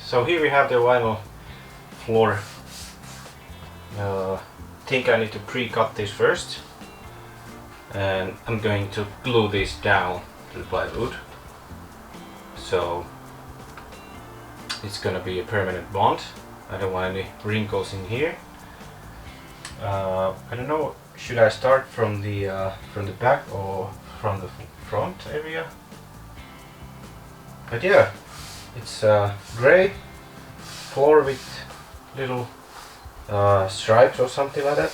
So here we have the vinyl floor. Think I need to pre-cut this first, and I'm going to glue this down to the plywood, so it's gonna be a permanent bond. I don't want any wrinkles in here. I don't know, should I start from the back or from the front area? But yeah, it's gray floor with little stripes or something like that.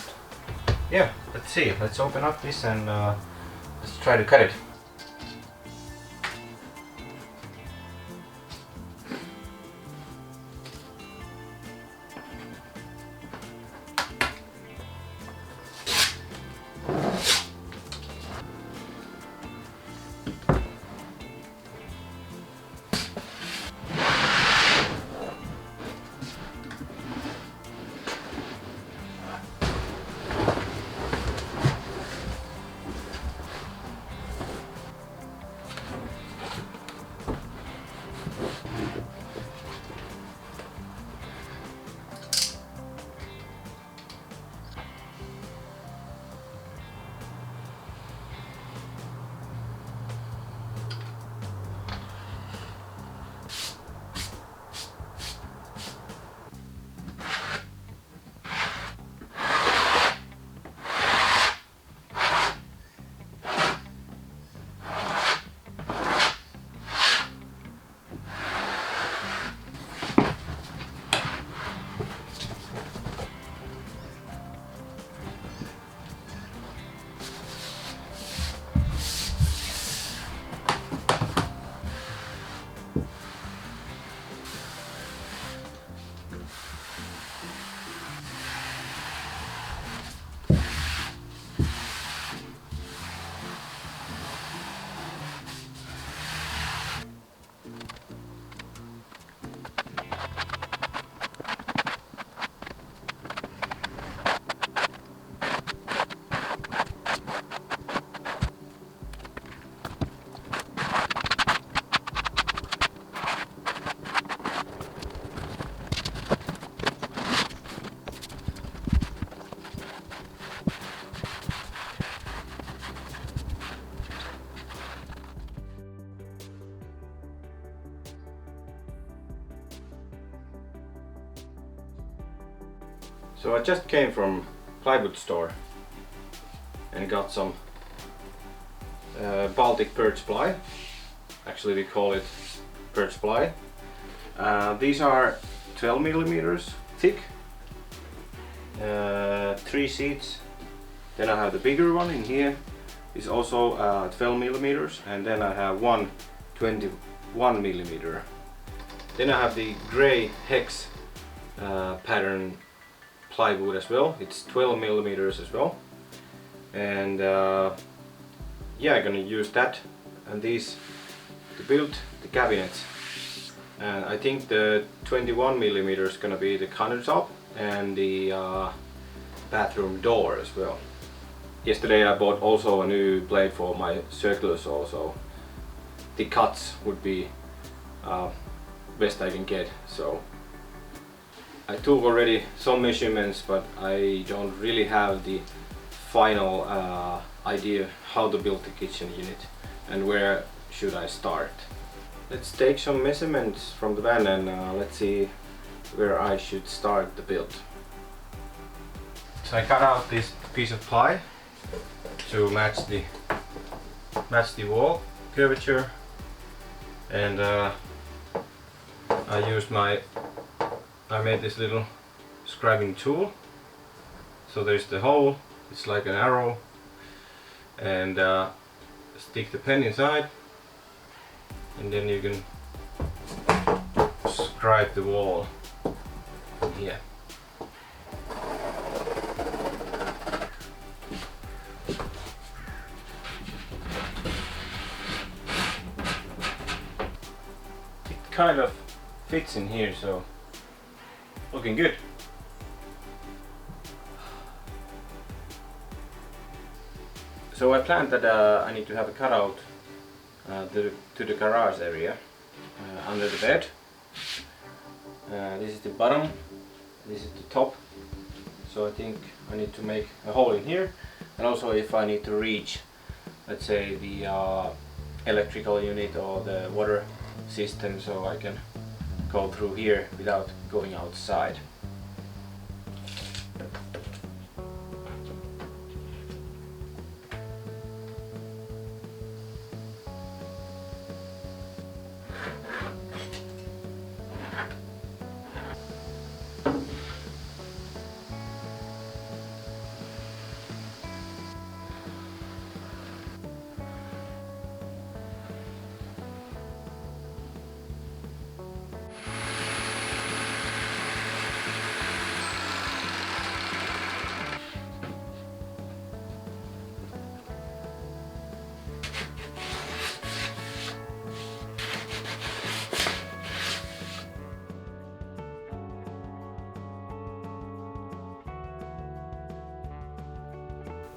Yeah, let's see. Let's open up this and let's try to cut it. So I just came from plywood store and got some Baltic birch ply. Actually we call it birch ply. These are 12 millimeters thick, 3 sheets. Then I have the bigger one in here, is also 12 millimeters, and then I have one 21 millimeter. Then I have the gray hex pattern plywood as well. It's 12 millimeters as well, and yeah, I'm gonna use that and these to build the cabinets. And I think the 21 millimeters is gonna be the countertop and the bathroom door as well. Yesterday I bought also a new blade for my circular saw, so the cuts would be best I can get. So I took already some measurements, but I don't really have the final idea how to build the kitchen unit and where should I start. Let's take some measurements from the van and let's see where I should start the build. So I cut out this piece of ply to match the wall curvature, and I made this little scribing tool. So there's the hole, it's like an arrow, and stick the pen inside, and then you can scribe the wall here. It kind of fits in here, so looking good. So I planned that I need to have a cutout to the garage area under the bed, This is the bottom, this is the top. So I think I need to make a hole in here, and also if I need to reach, let's say, the electrical unit or the water system, so I can go through here without going outside.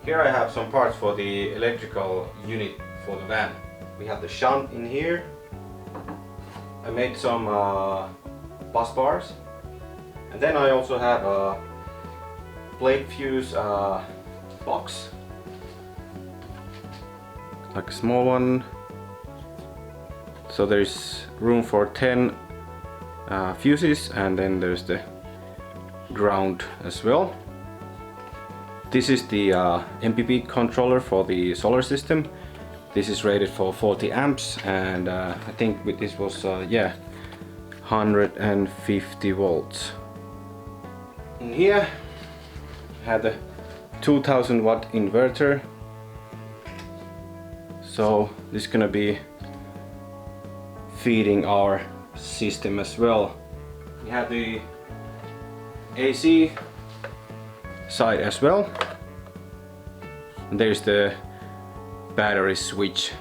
Here I have some parts for the electrical unit for the van. We have the shunt in here. I made some bus bars, and then I also have a plate fuse box, like a small one. So there's room for 10 fuses, and then there's the ground as well. This is the MPP controller for the solar system. This is rated for 40 amps, and I think this was 150 volts. In here I had a 2000 watt inverter, so this is gonna be feeding our system as well. We have the AC side as well. And there's the battery switch.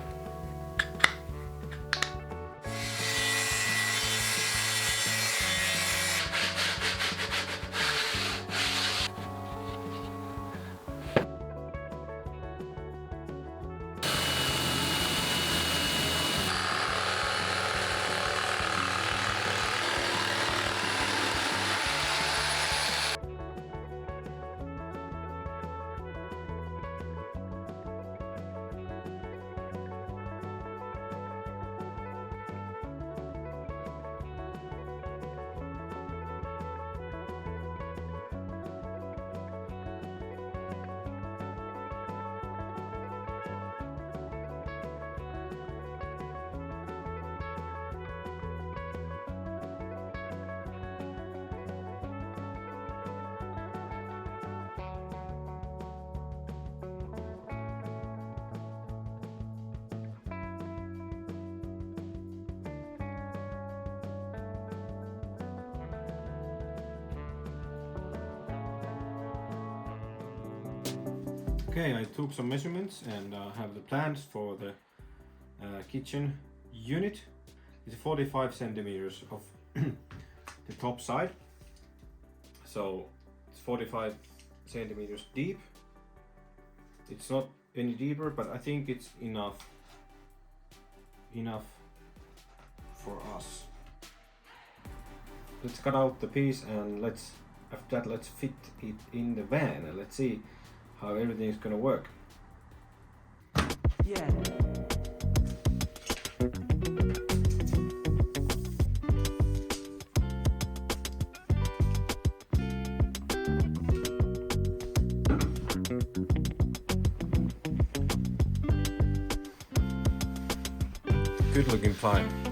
Okay, I took some measurements and have the plans for the kitchen unit. It's 45 centimeters of the top side, so it's 45 centimeters deep. It's not any deeper, but I think it's enough for us. Let's cut out the piece, and after that let's fit it in the van, and let's see how everything is gonna work. Yeah. Good looking plan.